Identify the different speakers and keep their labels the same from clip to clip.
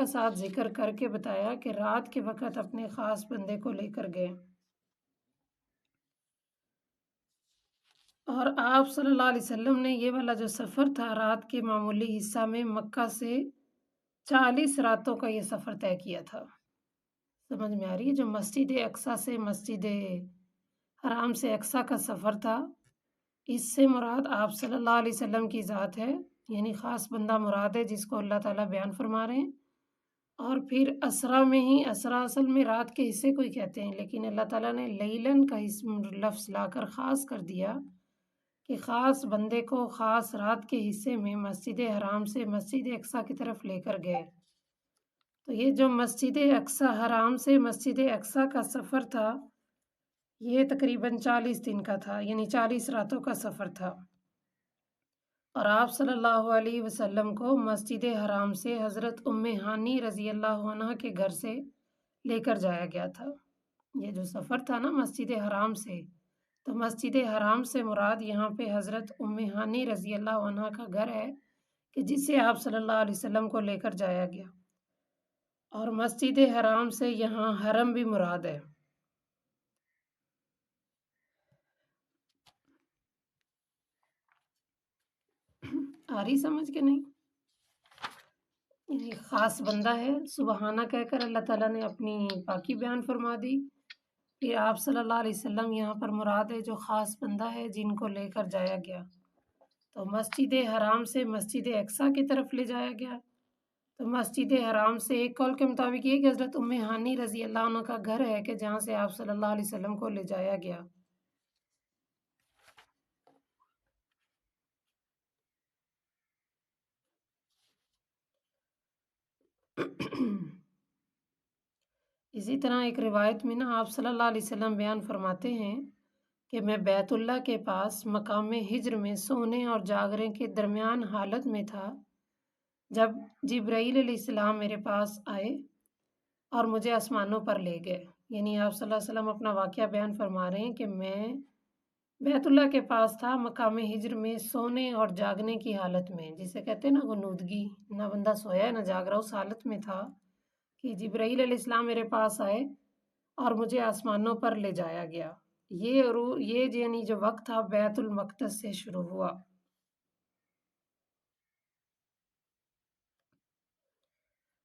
Speaker 1: کا ساتھ ذکر کر کے بتایا کہ رات کے وقت اپنے خاص بندے کو لے کر گئے، اور آپ صلی اللہ علیہ وسلم نے یہ والا جو سفر تھا رات کے معمولی حصہ میں مکہ سے 40 راتوں کا یہ سفر طے کیا تھا۔ سمجھ میں آ رہی ہے؟ جو مسجد اقصیٰ سے مسجد حرام سے اقصیٰ کا سفر تھا، اس سے مراد آپ صلی اللہ علیہ وسلم کی ذات ہے، یعنی خاص بندہ مراد ہے جس کو اللہ تعالیٰ بیان فرما رہے ہیں۔ اور پھر اسرا میں ہی، اسرا اصل میں رات کے حصے کو ہی کہتے ہیں، لیکن اللہ تعالیٰ نے لیلن کا لفظ لا کر خاص کر دیا کہ خاص بندے کو خاص رات کے حصے میں مسجد حرام سے مسجد اقصیٰ کی طرف لے کر گئے۔ تو یہ جو مسجد اقصیٰ حرام سے مسجد اقصیٰ کا سفر تھا، یہ تقریباً 40 دن کا تھا، یعنی 40 راتوں کا سفر تھا، اور آپ صلی اللہ علیہ وسلم کو مسجد حرام سے حضرت ام ہانی رضی اللہ عنہ کے گھر سے لے کر جایا گیا تھا۔ یہ جو سفر تھا نا مسجد حرام سے، تو مسجد حرام سے مراد یہاں پہ حضرت ام ہانی رضی اللہ عنہ کا گھر ہے کہ جسے آپ صلی اللہ علیہ وسلم کو لے کر جایا گیا، اور مسجد حرام سے یہاں حرم بھی مراد ہے۔ آ رہی سمجھ کے نہیں؟ یعنی خاص بندہ ہے، سبحانہ کہہ کر اللہ تعالیٰ نے اپنی پاکی بیان فرما دی۔ پھر آپ صلی اللہ علیہ وسلم یہاں پر مراد ہے جو خاص بندہ ہے جن کو لے کر جایا گیا، تو مسجد حرام سے مسجد اقصیٰ کی طرف لے جایا گیا۔ تو مسجد حرام سے ایک قول کے مطابق یہ کہ حضرت ام ہانی رضی اللہ عنہ کا گھر ہے کہ جہاں سے آپ صلی اللہ علیہ وسلم کو لے جایا گیا۔ اسی طرح ایک روایت میں نا آپ صلی اللہ علیہ وسلم بیان فرماتے ہیں کہ میں بیت اللہ کے پاس مقام ہجر میں سونے اور جاگنے کے درمیان حالت میں تھا جب جبرائیل علیہ السلام میرے پاس آئے اور مجھے آسمانوں پر لے گئے۔ یعنی آپ صلی اللہ علیہ وسلم اپنا واقعہ بیان فرما رہے ہیں کہ میں بیت اللہ کے پاس تھا مقام ہجر میں سونے اور جاگنے کی حالت میں، جسے کہتے ہیں نا غنودگی، نہ بندہ سویا ہے نہ جاگ رہا، اس حالت میں تھا کہ جبرائیل علیہ السلام میرے پاس آئے اور مجھے آسمانوں پر لے جایا گیا۔ یہ یعنی جو وقت تھا بیت المقدس سے شروع ہوا۔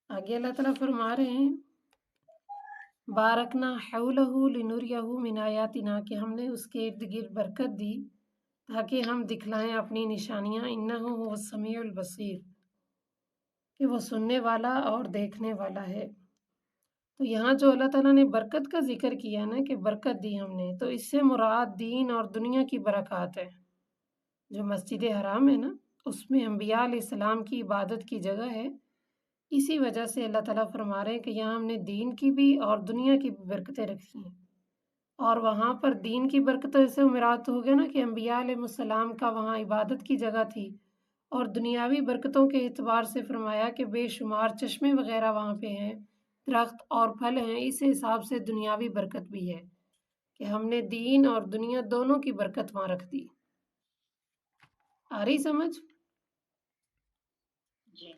Speaker 1: آگے اللہ تعالیٰ فرما رہے ہیں بارکنا حولہ لنریہ من آیاتنا، کہ ہم نے اس کے ارد گرد برکت دی تاکہ ہم دکھلائیں اپنی نشانیاں، انہ هو السمیع البصیر، کہ وہ سننے والا اور دیکھنے والا ہے۔ تو یہاں جو اللہ تعالیٰ نے برکت کا ذکر کیا نا کہ برکت دی ہم نے، تو اس سے مراد دین اور دنیا کی برکات ہے۔ جو مسجد حرام ہے نا، اس میں انبیاء علیہ السلام کی عبادت کی جگہ ہے، اسی وجہ سے اللہ تعالیٰ فرما رہے ہیں کہ یہاں ہم نے دین کی بھی اور دنیا کی بھی برکتیں رکھی ہیں، اور وہاں پر دین کی برکتوں سے مراد ہو گیا نا کہ انبیاء علیہ السلام کا وہاں عبادت کی جگہ تھی، اور دنیاوی برکتوں کے اعتبار سے فرمایا کہ بے شمار چشمے وغیرہ وہاں پہ ہیں، درخت اور پھل ہیں، اس حساب سے دنیاوی برکت بھی ہے کہ ہم نے دین اور دنیا دونوں کی برکت وہاں رکھ دی۔ آ رہی سمجھ؟
Speaker 2: جی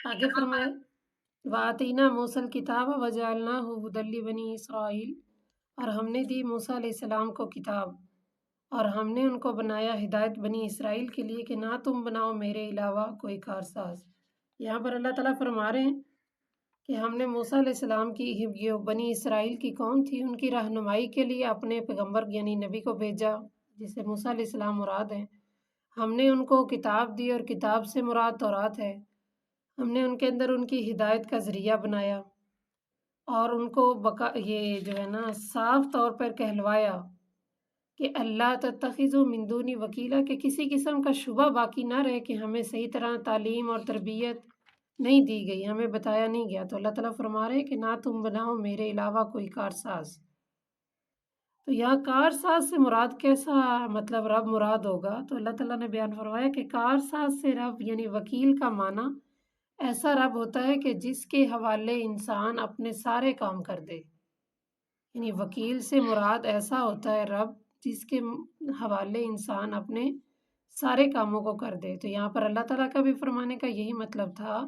Speaker 1: آگے فرمائے وَآتَيْنَا مُوسَى الْكِتَابَ وَجَعَلْنَاهُ هُدًى لِّبَنِي إِسْرَائِيلَ، اور ہم نے دی موسیٰ علیہ السلام کو کتاب، اور ہم نے ان کو بنایا ہدایت بنی اسرائیل کے لیے کہ نہ تم بناؤ میرے علاوہ کوئی کارساز۔ یہاں پر اللہ تعالیٰ فرما رہے ہیں کہ ہم نے موسیٰ علیہ السلام کی یہ بنی اسرائیل کی قوم تھی، ان کی رہنمائی کے لیے اپنے پیغمبر یعنی نبی کو بھیجا، جسے موسیٰ علیہ السلام مراد ہیں۔ ہم نے ان کو کتاب دی، اور کتاب سے مراد تورات ہے۔ ہم نے ان کے اندر ان کی ہدایت کا ذریعہ بنایا، اور ان کو یہ جو ہے نا صاف طور پر کہلوایا کہ اللہ تتخذوا من دونی وکیلا، کہ کسی قسم کا شبہ باقی نہ رہے کہ ہمیں صحیح طرح تعلیم اور تربیت نہیں دی گئی، ہمیں بتایا نہیں گیا۔ تو اللہ تعالیٰ فرما رہے ہیں کہ نہ تم بناؤ میرے علاوہ کوئی کارساز۔ تو یہاں کارساز سے مراد کیسا مطلب رب مراد ہوگا؟ تو اللہ تعالیٰ نے بیان فرمایا کہ کارساز سے رب یعنی وکیل کا معنی ایسا رب ہوتا ہے کہ جس کے حوالے انسان اپنے سارے کام کر دے، یعنی وکیل سے مراد ایسا ہوتا ہے رب جس کے حوالے انسان اپنے سارے کاموں کو کر دے۔ تو یہاں پر اللہ تعالیٰ کا بھی فرمانے کا یہی مطلب تھا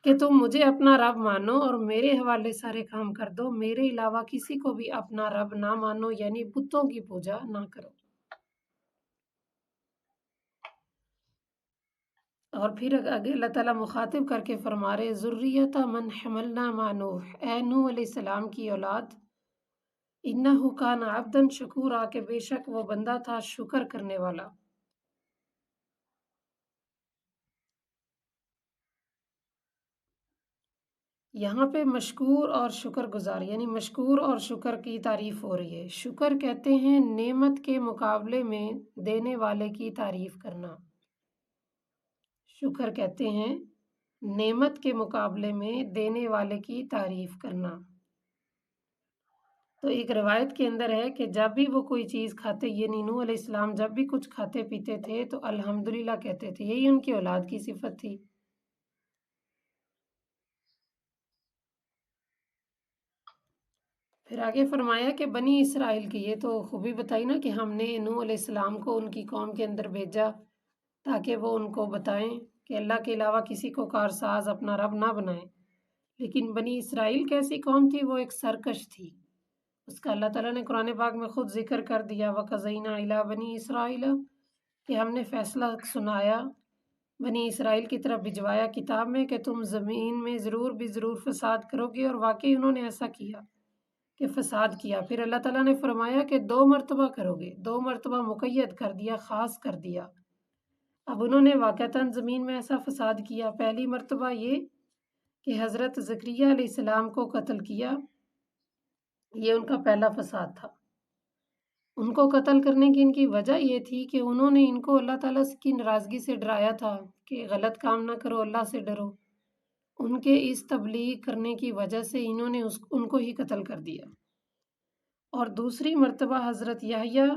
Speaker 1: کہ تم مجھے اپنا رب مانو اور میرے حوالے سارے کام کر دو، میرے علاوہ کسی کو بھی اپنا رب نہ مانو، یعنی بتوں کی پوجا نہ کرو۔ اور پھر آگے اللہ تعالیٰ مخاطب کر کے فرما رہے ذریۃ من حملنا مع نوح، اے نوح علیہ السلام کی اولاد، انہ کان عبدا شکورا، کہ بے شک وہ بندہ تھا شکر کرنے والا۔ یہاں پہ مشکور اور شکر گزار، یعنی مشکور اور شکر کی تعریف ہو رہی ہے۔ شکر کہتے ہیں نعمت کے مقابلے میں دینے والے کی تعریف کرنا۔ شکر کہتے ہیں نعمت کے مقابلے میں دینے والے کی تعریف کرنا۔ تو ایک روایت کے اندر ہے کہ جب بھی وہ کوئی چیز کھاتے، یعنی نوح علیہ السلام جب بھی کچھ کھاتے پیتے تھے تو الحمدللہ کہتے تھے، یہی ان کی اولاد کی صفت تھی۔ پھر آگے فرمایا کہ بنی اسرائیل کی یہ تو خوبی بتائی نا کہ ہم نے نوح علیہ السلام کو ان کی قوم کے اندر بھیجا تاکہ وہ ان کو بتائیں کہ اللہ کے علاوہ کسی کو کارساز اپنا رب نہ بنائیں۔ لیکن بنی اسرائیل کیسی قوم تھی؟ وہ ایک سرکش تھی۔ اس کا اللہ تعالیٰ نے قرآن پاک میں خود ذکر کر دیا، وَقَضَيْنَا إِلَىٰ بَنِي إِسْرَائِيلَ، کہ ہم نے فیصلہ سنایا، بنی اسرائیل کی طرف بھجوایا کتاب میں کہ تم زمین میں ضرور بھی ضرور فساد کرو گے، اور واقعی انہوں نے ایسا کیا کہ فساد کیا۔ پھر اللہ تعالیٰ نے فرمایا کہ 2 مرتبہ کرو گے، 2 مرتبہ مقید کر دیا، خاص کر دیا۔ اب انہوں نے واقعتاً زمین میں ایسا فساد کیا۔ پہلی مرتبہ یہ کہ حضرت زکریا علیہ السلام کو قتل کیا، یہ ان کا پہلا فساد تھا۔ ان کو قتل کرنے کی ان کی وجہ یہ تھی کہ انہوں نے ان کو اللہ تعالیٰ کی ناراضگی سے ڈرایا تھا کہ غلط کام نہ کرو، اللہ سے ڈرو۔ ان کے اس تبلیغ کرنے کی وجہ سے انہوں نے ان کو ہی قتل کر دیا۔ اور دوسری مرتبہ حضرت یحییٰ،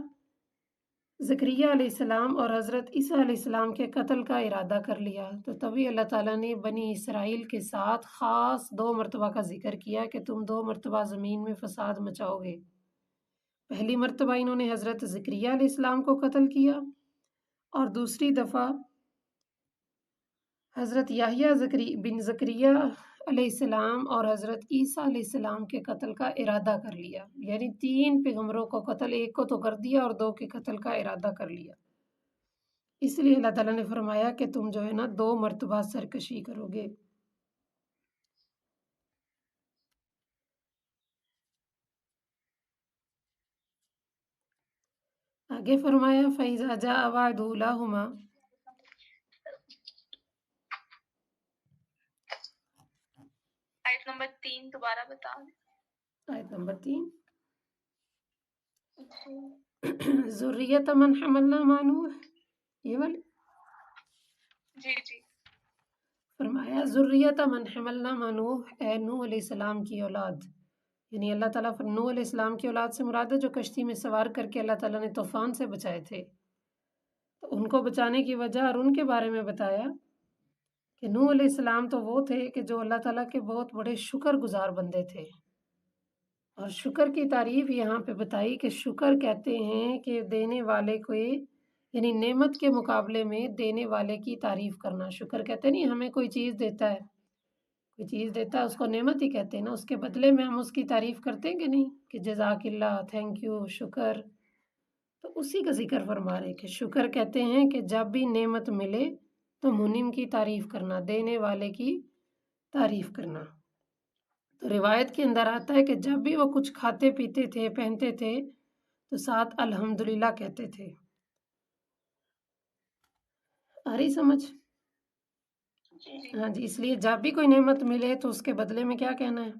Speaker 1: زکریا علیہ السلام اور حضرت عیسیٰ علیہ السلام کے قتل کا ارادہ کر لیا، تو تبھی اللہ تعالیٰ نے بنی اسرائیل کے ساتھ خاص 2 مرتبہ کا ذکر کیا کہ تم 2 مرتبہ زمین میں فساد مچاؤ گے۔ پہلی مرتبہ انہوں نے حضرت زکریا علیہ السلام کو قتل کیا، اور دوسری دفعہ حضرت یحییٰ بن زکریا علیہ السلام اور حضرت عیسیٰ علیہ السلام کے قتل کا ارادہ کر لیا، یعنی 3 پیغمبروں کو قتل، ایک کو تو کر دیا اور 2 کے قتل کا ارادہ کر لیا۔ اس لیے اللہ تعالیٰ نے فرمایا کہ تم جو ہے نا 2 مرتبہ سرکشی کرو گے۔ آگے فرمایا فَإِذَا جَاءَ وَعْدُ أُولَاهُمَا،
Speaker 2: آیت نمبر 3 دوبارہ بتا دیں۔
Speaker 1: آیت نمبر 3 ذریۃ من حملنا مع نوح، یہ والی
Speaker 2: جی
Speaker 1: فرمایا ذریۃ من حملنا مع نوح، اے نوح علیہ السلام کی اولاد، یعنی اللہ تعالیٰ نوح علیہ السلام کی اولاد سے مراد ہے جو کشتی میں سوار کر کے اللہ تعالیٰ نے طوفان سے بچائے تھے۔ تو ان کو بچانے کی وجہ اور ان کے بارے میں بتایا کہ نوح علیہ السلام تو وہ تھے کہ جو اللہ تعالیٰ کے بہت بڑے شکر گزار بندے تھے، اور شکر کی تعریف یہاں پہ بتائی کہ شکر کہتے ہیں کہ دینے والے کو، یعنی نعمت کے مقابلے میں دینے والے کی تعریف کرنا۔ شکر کہتے نہیں، ہمیں کوئی چیز دیتا ہے، کوئی چیز دیتا ہے اس کو نعمت ہی کہتے ہیں نا، اس کے بدلے میں ہم اس کی تعریف کرتے ہیں کہ نہیں، کہ جزاک اللہ، تھینک یو، شکر۔ تو اسی کا ذکر فرما رہے کہ شکر کہتے ہیں کہ جب بھی نعمت ملے تو منعم کی تعریف کرنا، دینے والے کی تعریف کرنا۔ تو روایت کے اندر آتا ہے کہ جب بھی وہ کچھ کھاتے پیتے تھے، پہنتے تھے، تو ساتھ الحمدللہ کہتے تھے۔ آ رہی سمجھ؟ ہاں جی، اس لیے جب بھی کوئی نعمت ملے تو اس کے بدلے میں کیا کہنا ہے؟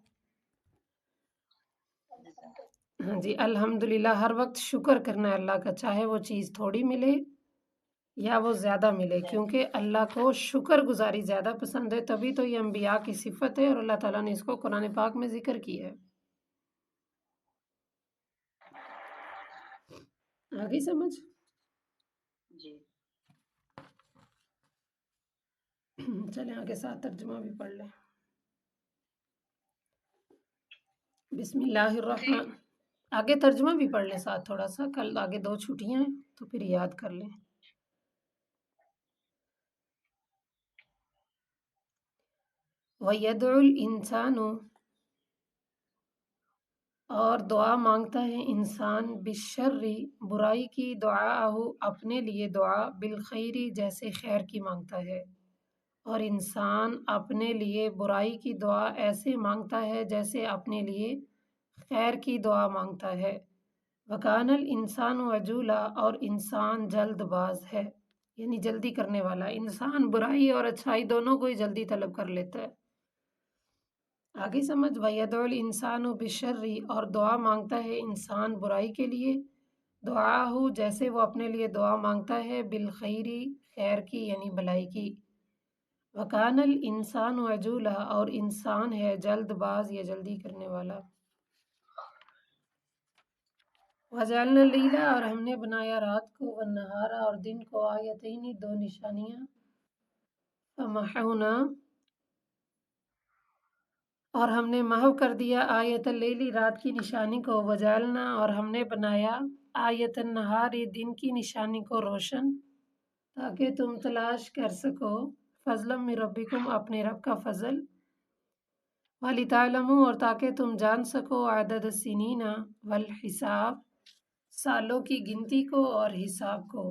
Speaker 1: ہاں جی، الحمدللہ، ہر وقت شکر کرنا ہے اللہ کا، چاہے وہ چیز تھوڑی ملے یا وہ زیادہ ملے، کیونکہ اللہ کو شکر گزاری زیادہ پسند ہے، تبھی تو یہ انبیاء کی صفت ہے اور اللہ تعالیٰ نے اس کو قرآن پاک میں ذکر کیا ہے۔ آگے سمجھ؟
Speaker 3: جی
Speaker 1: چلیں آگے ساتھ ترجمہ بھی پڑھ لیں۔ بسم اللہ الرحمن، آگے ترجمہ بھی پڑھ لیں ساتھ تھوڑا سا، کل آگے 2 چھٹیاں ہیں تو پھر یاد کر لیں۔ وَيَدْعُ الْإِنسَانُ، اور دعا مانگتا ہے انسان، بالشر، برائی کی، دعاءہ، اپنے لیے دعا، بالخیر، جیسے خیر کی مانگتا ہے، اور انسان اپنے لیے برائی کی دعا ایسے مانگتا ہے جیسے اپنے لیے خیر کی دعا مانگتا ہے۔ وَكَانَ الْإِنسَانُ عَجُولًا، اور انسان جلد باز ہے، یعنی جلدی کرنے والا۔ انسان برائی اور اچھائی دونوں کو ہی جلدی طلب کر لیتا ہے۔ آگے سمجھ، وَيَدْعُ الْإِنسَانُ بِالشَّرِّ، اور دعا مانگتا ہے انسان برائی کے لیے، دعاءہ، جیسے وہ اپنے لیے دعا مانگتا ہے، بالخیر، خیر کی یعنی بھلائی کی۔ وَكَانَ الْإِنسَانُ عَجُولًا، اور انسان ہے جلد باز یا جلدی کرنے والا۔ وَجَعَلْنَا اللَّيْلَ، اور ہم نے بنایا رات کو، وَالنَّهَارَ، اور دن کو، آیتین، 2 نشانیاں، فَمَحَوْنَا، اور ہم نے محو کر دیا، آیت اللیل، رات کی نشانی کو، وجعلنا، اور ہم نے بنایا، آیت النہار، دن کی نشانی کو روشن، تاکہ تم تلاش کر سکو، فضلا من ربکم، اپنے رب کا فضل، وَلِتَعْلَمُوا، اور تاکہ تم جان سکو، عدد السنین والحساب، سالوں کی گنتی کو اور حساب کو۔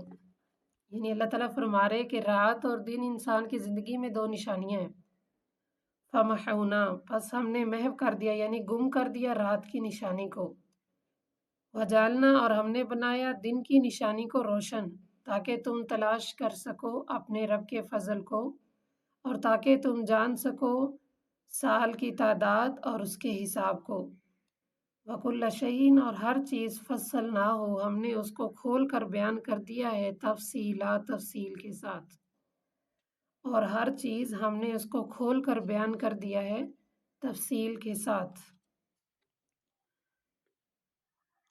Speaker 1: یعنی اللہ تعالیٰ فرما رہے کہ رات اور دن انسان کی زندگی میں 2 نشانیاں ہیں۔ فَمَحَوْنَا، پس ہم نے محو کر دیا یعنی گم کر دیا رات کی نشانی کو، وَجَعَلْنَا، اور ہم نے بنایا دن کی نشانی کو روشن، تاکہ تم تلاش کر سکو اپنے رب کے فضل کو، اور تاکہ تم جان سکو سال کی تعداد اور اس کے حساب کو۔ وَكُلَّ شَيْءٍ، اور ہر چیز، فصلناہ، ہم نے اس کو کھول کر بیان کر دیا ہے، تفصیلا، تفصیل کے ساتھ، اور ہر چیز ہم نے اس کو کھول کر بیان کر دیا ہے تفصیل کے ساتھ۔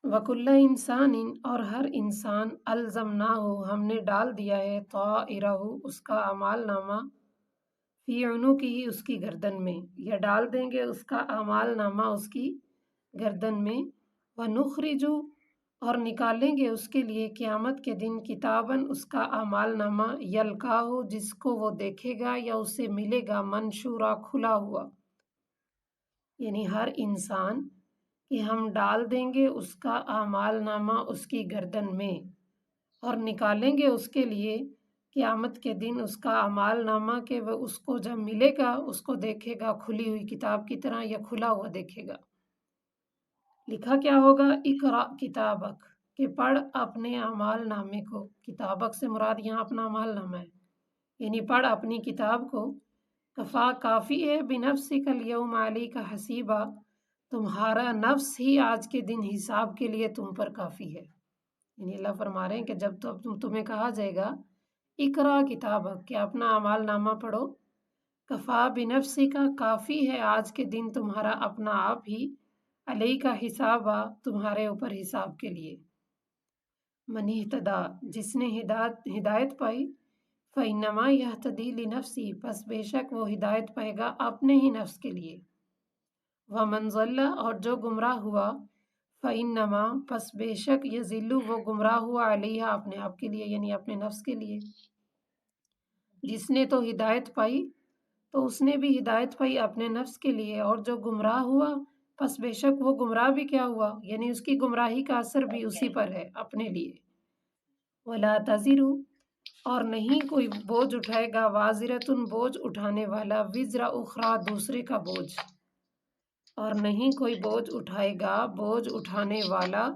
Speaker 1: وَكُلَّ إِنسَانٍ، اور ہر انسان، أَلْزَمْنَاهُ، ہم نے ڈال دیا ہے، طَائِرَهُ، اس کا اعمال نامہ، فی عنقہ، اس کی گردن میں، یا ڈال دیں گے اس کا اعمال نامہ اس کی گردن میں، وَنُخْرِجُ، اور نکالیں گے اس کے لیے قیامت کے دن، کتاباً، اس کا اعمال نامہ، یلقاہ، جس کو وہ دیکھے گا یا اسے ملے گا، منشورا، کھلا ہوا، یعنی ہر انسان کہ ہم ڈال دیں گے اس کا اعمال نامہ اس کی گردن میں، اور نکالیں گے اس کے لیے قیامت کے دن اس کا اعمال نامہ، کہ وہ اس کو جب ملے گا اس کو دیکھے گا کھلی ہوئی کتاب کی طرح، یا کھلا ہوا دیکھے گا۔ لکھا کیا ہوگا، اقرأ کتابک، کہ پڑھ اپنے اعمال نامے کو۔ کتابک سے مراد یہاں اپنا اعمال نامہ ہے، یعنی پڑھ اپنی کتاب کو، کفا، کافی ہے، بنفسک الیوم علیک حسیبا، تمہارا نفس ہی آج کے دن حساب کے لیے تم پر کافی ہے۔ یعنی اللہ فرما رہے ہیں کہ جب تمہیں کہا جائے گا اقرا کتابک، کہ اپنا اعمال نامہ پڑھو، کفا بنفسک، کافی ہے آج کے دن تمہارا اپنا آپ ہی، علیک حسابا، تمہارے اوپر حساب کے لیے۔ من اہتدی، جس نے ہدایت پائی، فإنما یہتدی لنفسی، پس بے شک وہ ہدایت پائے گا اپنے ہی نفس کے لیے۔ ومن ضل، اور جو گمراہ ہوا، فإنما، پس بے شک، یضل، وہ گمراہ ہوا، علیہا، اپنے آپ کے لیے، یعنی اپنے نفس کے لیے۔ جس نے تو ہدایت پائی تو اس نے بھی ہدایت پائی اپنے نفس کے لیے، اور جو گمراہ ہوا پس بے شک وہ گمراہ بھی کیا ہوا، یعنی اس کی گمراہی کا اثر بھی اسی پر ہے، اپنے لیے۔ ولا تزر، اور نہیں کوئی بوجھ اٹھائے گا، وازرۃ، بوجھ اٹھانے والا، وزر اخری، دوسرے کا بوجھ، اور نہیں کوئی بوجھ اٹھائے گا، بوجھ اٹھانے والا،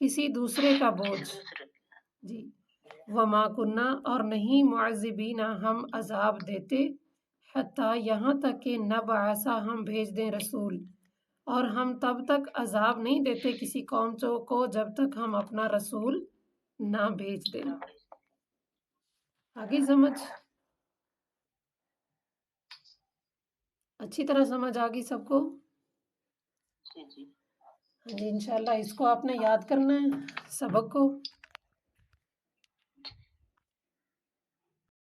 Speaker 1: کسی دوسرے کا بوجھ۔ جی، وما کنہ، اور نہیں معذبین، ہم عذاب دیتے، حتیٰ، یہاں تک کہ نبعث، ہم بھیج دیں رسول، اور ہم تب تک عذاب نہیں دیتے کسی قوم کو جب تک ہم اپنا رسول نہ بھیج دیں۔ آگے سمجھ اچھی طرح سمجھ آگی سب کو؟
Speaker 3: جی جی
Speaker 1: ہاں جی، انشاءاللہ اس کو آپ نے یاد کرنا ہے سبق کو۔